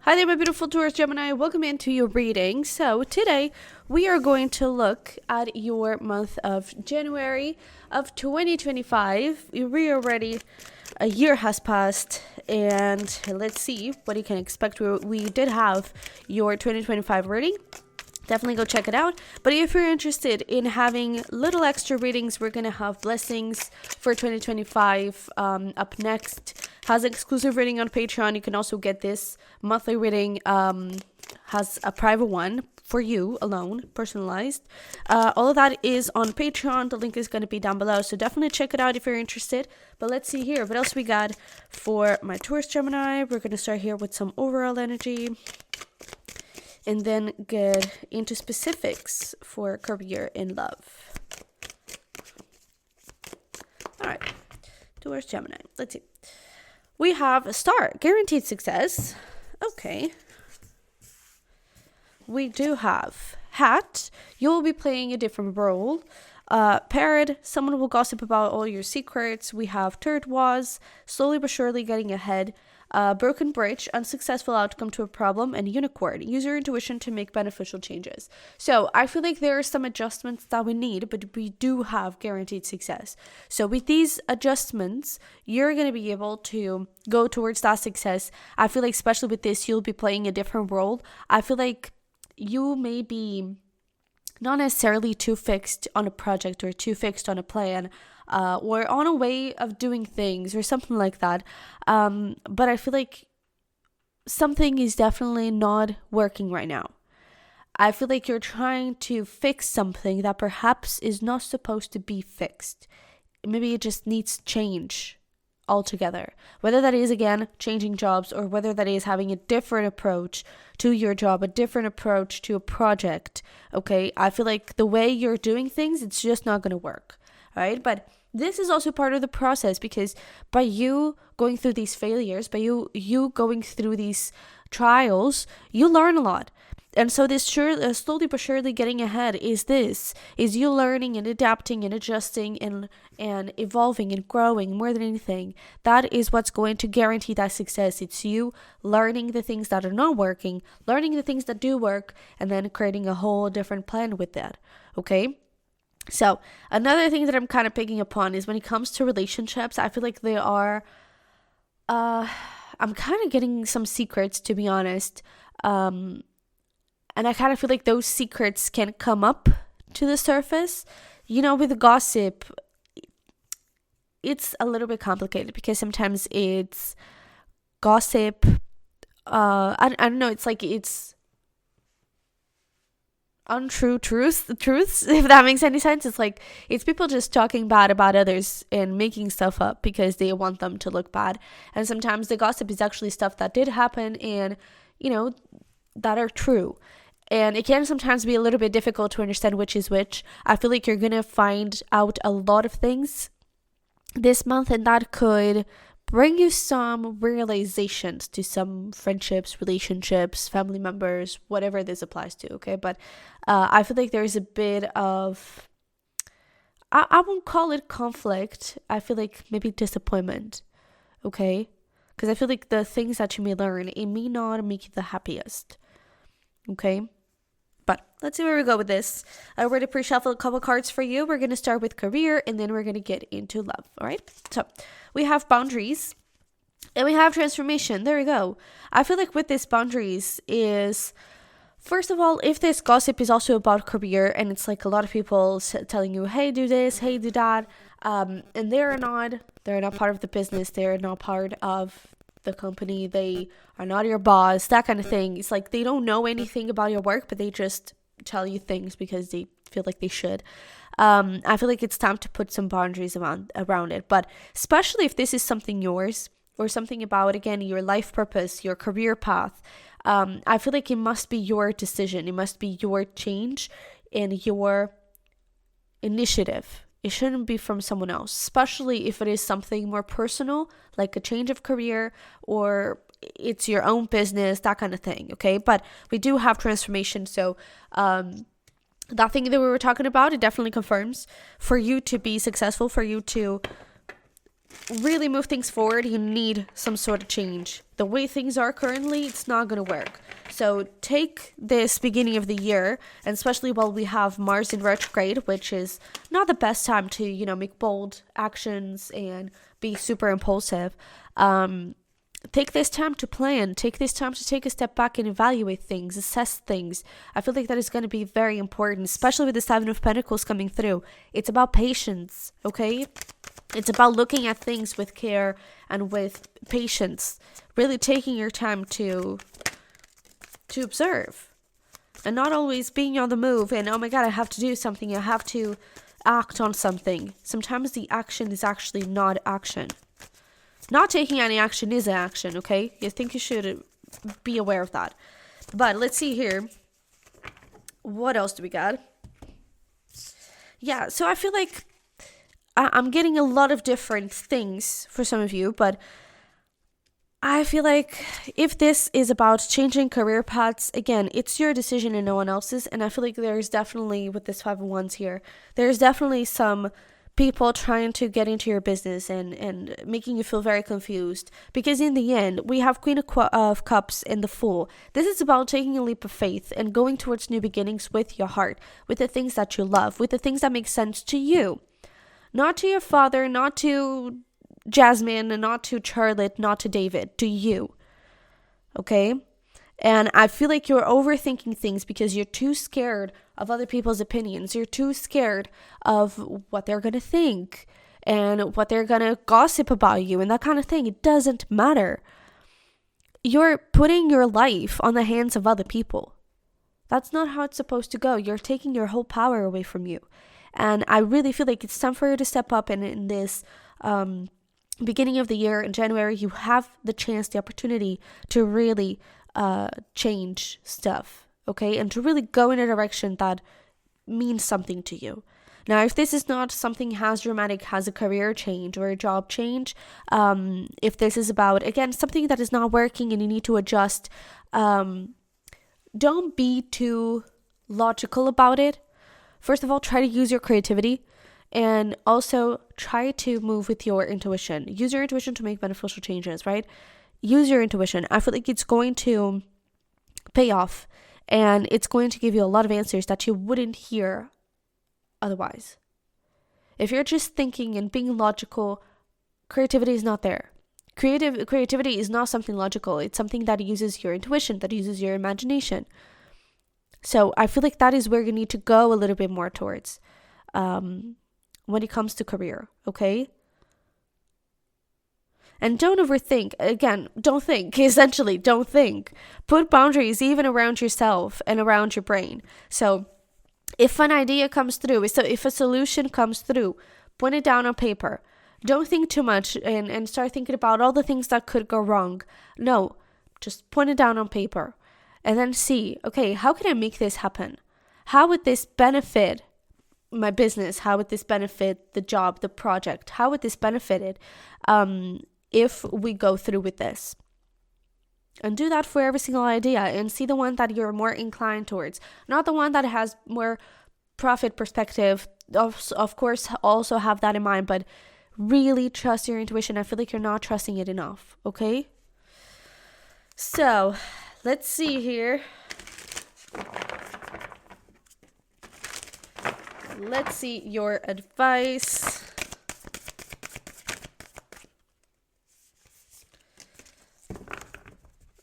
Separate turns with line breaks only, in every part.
Hi there, my beautiful Taurus Gemini. Welcome into your reading. So today we are going to look at your month of January of 2025. We already, a year has passed, and let's see what you can expect. We did have your 2025 reading. Definitely go check it out. But if you're interested in having little extra readings, we're going to have blessings for 2025 up next. Has exclusive reading on Patreon. You can also get this monthly reading, has a private one for you alone, personalized. All of that is on Patreon. The link is going to be down below, so definitely check it out if you're interested. But let's see here what else we got for my Taurus Gemini. We're going to start here with some overall energy, and then get into specifics for career and love. All right, Taurus Gemini. Let's see. We have a star, guaranteed success. Okay. We do have hat. You'll be playing a different role. Parrot, someone will gossip about all your secrets. We have turquoise, slowly but surely getting ahead. Broken bridge, unsuccessful outcome to a problem, and unicorn, use your intuition to make beneficial changes. So I feel like there are some adjustments that we need, but we do have guaranteed success. So with these adjustments, you're going to be able to go towards that success. I feel like especially with this, you'll be playing a different role. I feel like you may be not necessarily too fixed on a project or too fixed on a plan, or on a way of doing things or something like that. But I feel like something is definitely not working right now. I feel like you're trying to fix something that perhaps is not supposed to be fixed. Maybe it just needs change altogether. Whether that is, again, changing jobs, or whether that is having a different approach to your job, a different approach to a project. Okay, I feel like the way you're doing things, it's just not going to work. Right? But this is also part of the process, because by you going through these failures, by you going through these trials, you learn a lot. And so this slowly but surely getting ahead is you learning and adapting and adjusting and evolving and growing more than anything. That is what's going to guarantee that success. It's you learning the things that are not working, learning the things that do work, and then creating a whole different plan with that. Okay? So another thing that I'm kind of picking up on is when it comes to relationships, I feel like they are, I'm kind of getting some secrets, to be honest. And I kind of feel like those secrets can come up to the surface. You know, with the gossip, it's a little bit complicated because sometimes it's gossip. I don't know. It's like it's untrue truths, if that makes any sense. It's like it's people just talking bad about others and making stuff up because they want them to look bad. And sometimes the gossip is actually stuff that did happen and, you know, that are true. And it can sometimes be a little bit difficult to understand which is which. I feel like you're going to find out a lot of things this month, and that could bring you some realizations to some friendships, relationships, family members, whatever this applies to, okay? But I feel like there's a bit of, I won't call it conflict. I feel like maybe disappointment, okay? Because I feel like the things that you may learn, it may not make you the happiest, okay? But let's see where we go with this. I already pre-shuffled a couple cards for you. We're going to start with career, and then we're going to get into love, all right? So we have boundaries, and we have transformation. There we go. I feel like with this boundaries is, first of all, if this gossip is also about career, and it's like a lot of people telling you, hey, do this, hey, do that, and they're not part of the business. They're not part of the company. They are not your boss, that kind of thing. It's like they don't know anything about your work, but they just tell you things because they feel like they should. I feel like it's time to put some boundaries around it. But especially if this is something yours, or something about, again, your life purpose, your career path, I feel like it must be your decision. It must be your change and your initiative. It shouldn't be from someone else, especially if it is something more personal, like a change of career, or it's your own business, that kind of thing, okay? But we do have transformation, so that thing that we were talking about, it definitely confirms for you to be successful, for you to really move things forward, you need some sort of change. The way things are currently, it's not going to work. So take this beginning of the year, and especially while we have Mars in retrograde, which is not the best time to, make bold actions and be super impulsive. Take this time to plan. Take this time to take a step back and evaluate things, assess things. I feel like that is going to be very important, especially with the Seven of Pentacles coming through. It's about patience, okay? It's about looking at things with care and with patience. Really taking your time to observe. And not always being on the move and, oh my God, I have to do something. I have to act on something. Sometimes the action is actually not action. Not taking any action is an action, okay? I think you should be aware of that. But let's see here. What else do we got? Yeah, so I feel like I'm getting a lot of different things for some of you, but I feel like if this is about changing career paths, again, it's your decision and no one else's. And I feel like there's definitely, with this Five of Wands here, there's definitely some people trying to get into your business and making you feel very confused. Because in the end, we have Queen of Cups and the Fool. This is about taking a leap of faith and going towards new beginnings with your heart, with the things that you love, with the things that make sense to you. Not to your father, not to Jasmine, not to Charlotte, not to David, to you. Okay? And I feel like you're overthinking things because you're too scared of other people's opinions. You're too scared of what they're going to think and what they're going to gossip about you and that kind of thing. It doesn't matter. You're putting your life on the hands of other people. That's not how it's supposed to go. You're taking your whole power away from you. And I really feel like it's time for you to step up, and in this beginning of the year in January, you have the chance, the opportunity to really change stuff, okay? And to really go in a direction that means something to you. Now, if this is not something as dramatic as a career change or a job change, if this is about, again, something that is not working and you need to adjust, don't be too logical about it. First of all, try to use your creativity, and also try to move with your intuition. Use your intuition to make beneficial changes, right? Use your intuition. I feel like it's going to pay off, and it's going to give you a lot of answers that you wouldn't hear otherwise. If you're just thinking and being logical, creativity is not there. Creativity is not something logical. It's something that uses your intuition, that uses your imagination. So I feel like that is where you need to go a little bit more towards when it comes to career, okay? And don't overthink. Again, don't think. Essentially, don't think. Put boundaries even around yourself and around your brain. So if an idea comes through, so if a solution comes through, put it down on paper. Don't think too much and start thinking about all the things that could go wrong. No, just put it down on paper. And then see, okay, how can I make this happen? How would this benefit my business? How would this benefit the job, the project? How would this benefit it if we go through with this? And do that for every single idea and see the one that you're more inclined towards. Not the one that has more profit perspective. Of course, also have that in mind, but really trust your intuition. I feel like you're not trusting it enough, okay? So let's see here. Let's see your advice.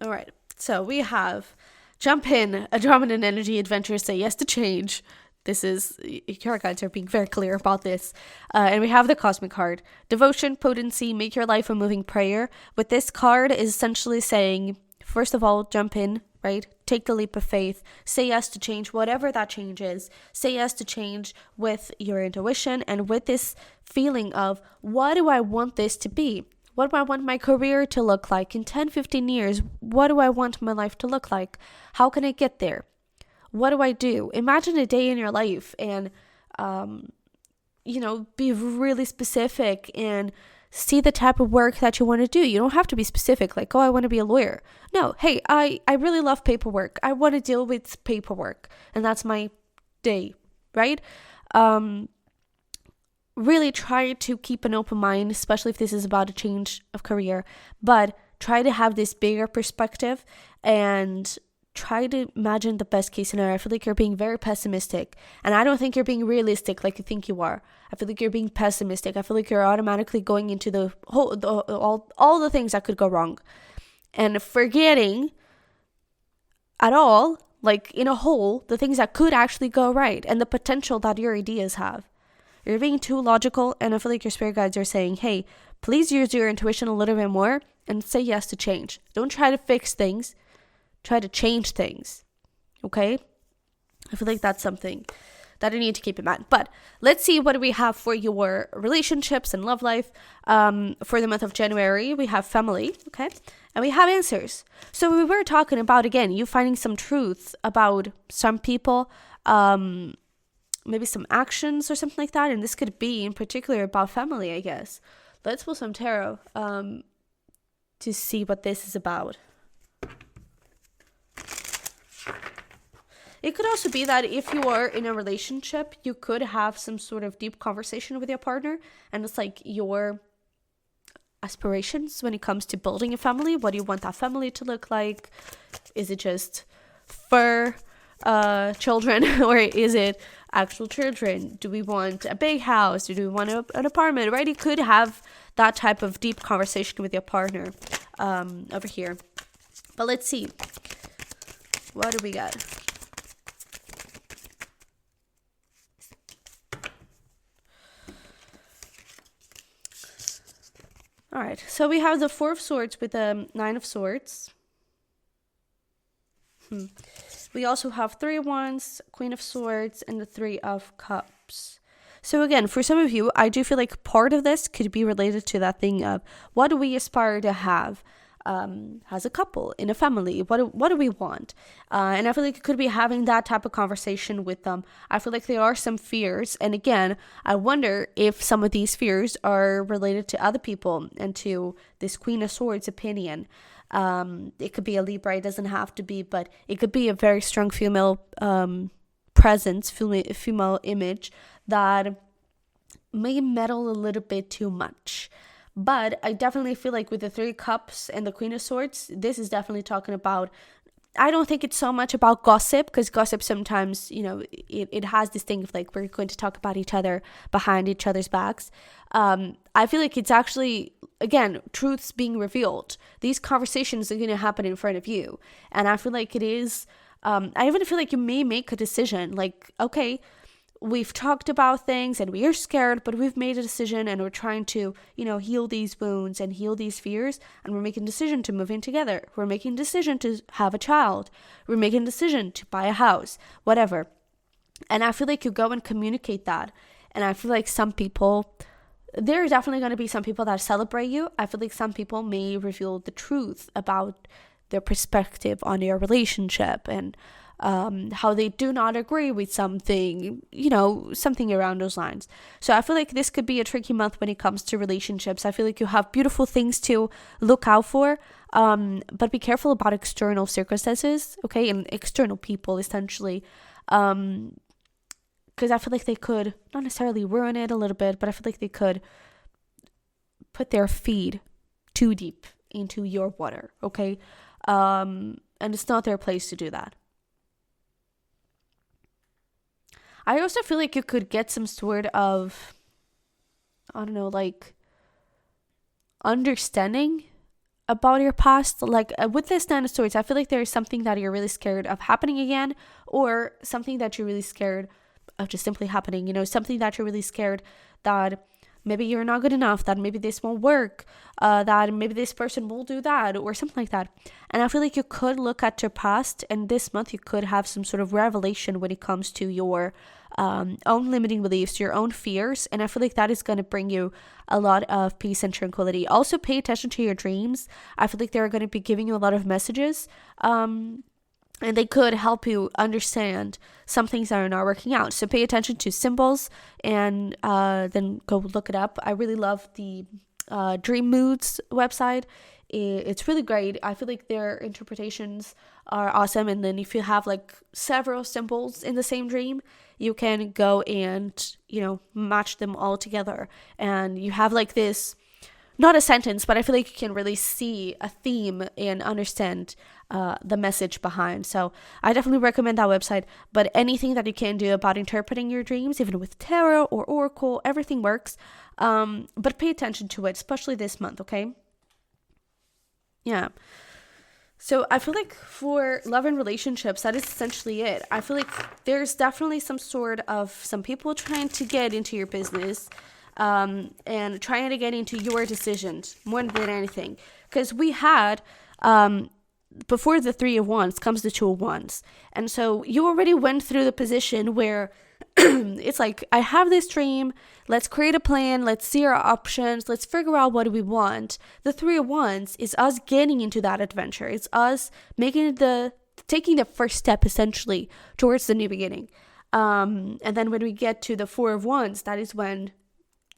All right. So we have jump in, a dominant energy adventure, say yes to change. This is, your guides are being very clear about this. And we have the cosmic card. Devotion, potency, make your life a moving prayer. With this card is essentially saying, first of all, jump in, right? Take the leap of faith. Say yes to change, whatever that change is. Say yes to change with your intuition and with this feeling of, what do I want this to be? What do I want my career to look like in 10, 15 years? What do I want my life to look like? How can I get there? What do I do? Imagine a day in your life and, be really specific and see the type of work that you want to do. You don't have to be specific, like, oh, I want to be a lawyer. No, hey, I really love paperwork. I want to deal with paperwork, and that's my day, right? really try to keep an open mind, especially if this is about a change of career, but try to have this bigger perspective and try to imagine the best case scenario. I feel like you're being very pessimistic, and I don't think you're being realistic like you think you are. I feel like you're being pessimistic. I feel like you're automatically going into all the things that could go wrong and forgetting at all, like in a whole, the things that could actually go right and the potential that your ideas have. You're being too logical, and I feel like your spirit guides are saying, hey, please use your intuition a little bit more and say yes to change. Don't try to fix things. Try to change things. Okay? I feel like that's something that I need to keep in mind. But let's see what we have for your relationships and love life. For the month of January, we have family, okay? And we have answers. So we were talking about, again, you finding some truths about some people, maybe some actions or something like that. And this could be in particular about family, I guess. Let's pull some tarot to see what this is about. It could also be that if you are in a relationship, you could have some sort of deep conversation with your partner, and it's like your aspirations when it comes to building a family. What do you want that family to look like? Is it just fur children, or is it actual children? Do we want a big house? Do we want an apartment? Right? You could have that type of deep conversation with your partner over here. But let's see. What do we got? All right, so we have the Four of Swords with the Nine of Swords. We also have Three of Wands, Queen of Swords, and the Three of Cups. So again, for some of you, I do feel like part of this could be related to that thing of what do we aspire to have as a couple, in a family? What do we want? And I feel like it could be having that type of conversation with them. I feel like there are some fears. And again, I wonder if some of these fears are related to other people and to this Queen of Swords opinion. It could be a Libra, it doesn't have to be, but it could be a very strong female presence, female image that may meddle a little bit too much. But I definitely feel like with the Three Cups and the Queen of Swords, this is definitely talking about, I don't think it's so much about gossip, because gossip sometimes, it has this thing of like, we're going to talk about each other behind each other's backs. I feel like it's actually, again, truths being revealed. These conversations are going to happen in front of you. And I feel like it is, I even feel like you may make a decision like, okay, we've talked about things and we are scared, but we've made a decision and we're trying to, heal these wounds and heal these fears. And we're making a decision to move in together. We're making a decision to have a child. We're making a decision to buy a house, whatever. And I feel like you go and communicate that. And I feel like some people, there are definitely going to be some people that celebrate you. I feel like some people may reveal the truth about their perspective on your relationship and how they do not agree with something, something around those lines. So I feel like this could be a tricky month when it comes to relationships. I feel like you have beautiful things to look out for, but be careful about external circumstances, okay, and external people, essentially, because I feel like they could not necessarily ruin it a little bit, but I feel like they could put their feet too deep into your water, okay, and it's not their place to do that. I also feel like you could get some sort of, understanding about your past. Like with this Nine of Swords, I feel like there is something that you're really scared of happening again, or something that you're really scared of just simply happening, something that you're really scared that maybe you're not good enough, that maybe this won't work, that maybe this person will do that, or something like that. And I feel like you could look at your past, and this month you could have some sort of revelation when it comes to your own limiting beliefs, your own fears. And I feel like that is going to bring you a lot of peace and tranquility. Also, pay attention to your dreams. I feel like they're going to be giving you a lot of messages. And they could help you understand some things that are not working out. So pay attention to symbols and then go look it up. I really love the Dream Moods website. it's really great. I feel like their interpretations are awesome. And then if you have like several symbols in the same dream, you can go and, match them all together. And you have like this, not a sentence, but I feel like you can really see a theme and understand the message behind. So I definitely recommend that website. But anything that you can do about interpreting your dreams, even with tarot or oracle, everything works. But pay attention to it, especially this month, okay? Yeah. So I feel like for love and relationships, that is essentially it. I feel like there's definitely some people trying to get into your business, and trying to get into your decisions more than anything. Because we had, before the 3 of Wands comes the 2 of Wands. And so you already went through the position where it's like, I have this dream, let's create a plan, let's see our options, let's figure out what we want. The 3 of Wands is us getting into that adventure. It's us taking the first step essentially towards the new beginning. And then when we get to the 4 of Wands, that is when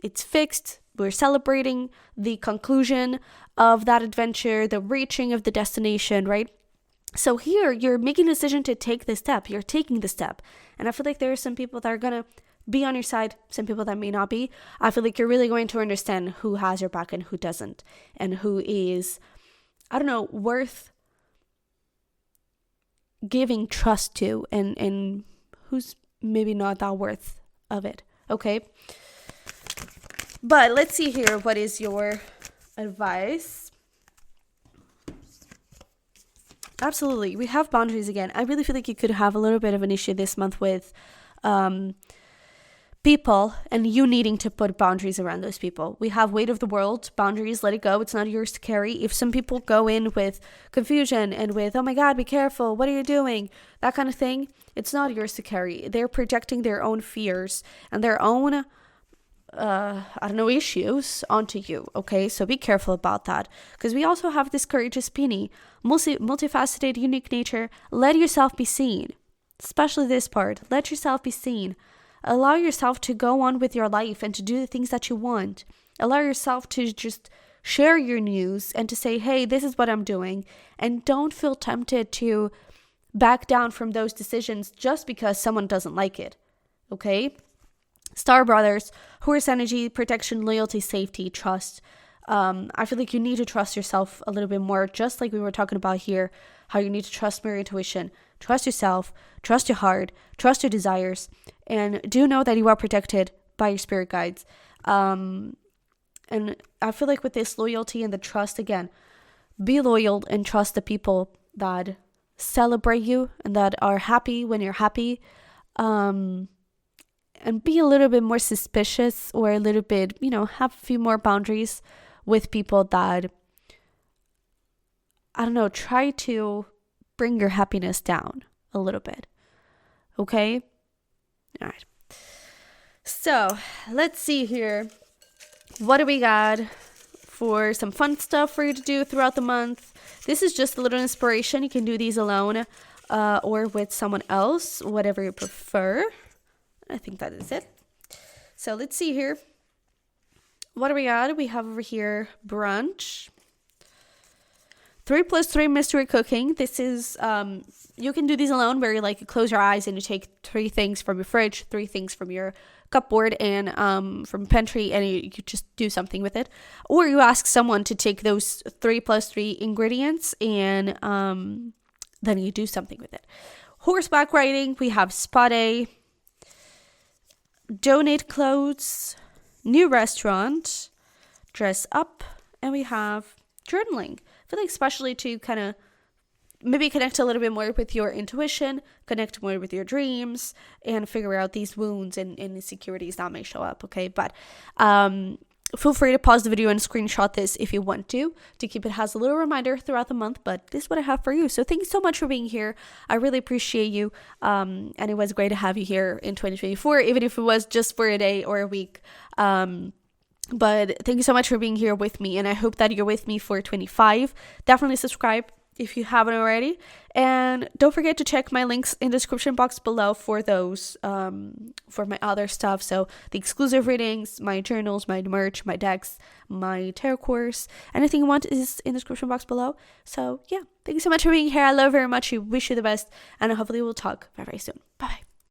it's fixed. We're celebrating the conclusion of that adventure, the reaching of the destination, right? So here, you're making a decision to take the step. You're taking the step. And I feel like there are some people that are going to be on your side, some people that may not be. I feel like you're really going to understand who has your back and who doesn't. And who is, worth giving trust to. And who's maybe not that worth of it. Okay? But let's see here. What is your advice? Absolutely. We have boundaries again. I really feel like you could have a little bit of an issue this month with people and you needing to put boundaries around those people. We have weight of the world, boundaries, let it go. It's not yours to carry. If some people go in with confusion and with, oh my God, be careful, what are you doing? That kind of thing, it's not yours to carry. They're projecting their own fears and their own issues onto you, okay? So be careful about that, because we also have this courageous Pini, multifaceted, unique nature. Let yourself be seen, especially this part. Let yourself be seen. Allow yourself to go on with your life and to do the things that you want. Allow yourself to just share your news and to say, hey, this is what I'm doing. And don't feel tempted to back down from those decisions just because someone doesn't like it, okay? Star Brothers, Horse energy, protection, loyalty, safety, trust. I feel like you need to trust yourself a little bit more, just like we were talking about here, how you need to trust your intuition, trust yourself, trust your heart, trust your desires, and do know that you are protected by your spirit guides. And I feel like with this loyalty and the trust, again, be loyal and trust the people that celebrate you and that are happy when you're happy. And be a little bit more suspicious, or a little bit, have a few more boundaries with people that, try to bring your happiness down a little bit. Okay? All right. So, let's see here. What do we got for some fun stuff for you to do throughout the month? This is just a little inspiration. You can do these alone or with someone else, whatever you prefer. I think that is it. So let's see here. What do we got? We have over here brunch. 3+3 mystery cooking. This is, you can do these alone, where you close your eyes and you take 3 things from your fridge, 3 things from your cupboard and from pantry, and you just do something with it. Or you ask someone to take those 3+3 ingredients and then you do something with it. Horseback riding. We have spa day. Donate clothes, new restaurant, dress up, and we have journaling. I feel like especially to kind of maybe connect a little bit more with your intuition, connect more with your dreams, and figure out these wounds and insecurities that may show up, okay? But feel free to pause the video and screenshot this if you want to keep it as a little reminder throughout the month. But this is what I have for you. So thank you so much for being here. I really appreciate you. And it was great to have you here in 2024, even if it was just for a day or a week. But thank you so much for being here with me. And I hope that you're with me for 25. Definitely subscribe. if you haven't already. And don't forget to check my links in the description box below for those, for my other stuff. So the exclusive readings, my journals, my merch, my decks, my tarot course, anything you want is in the description box below. So yeah, thank you so much for being here. I love you very much. I wish you the best, and hopefully we'll talk very, very soon. Bye bye.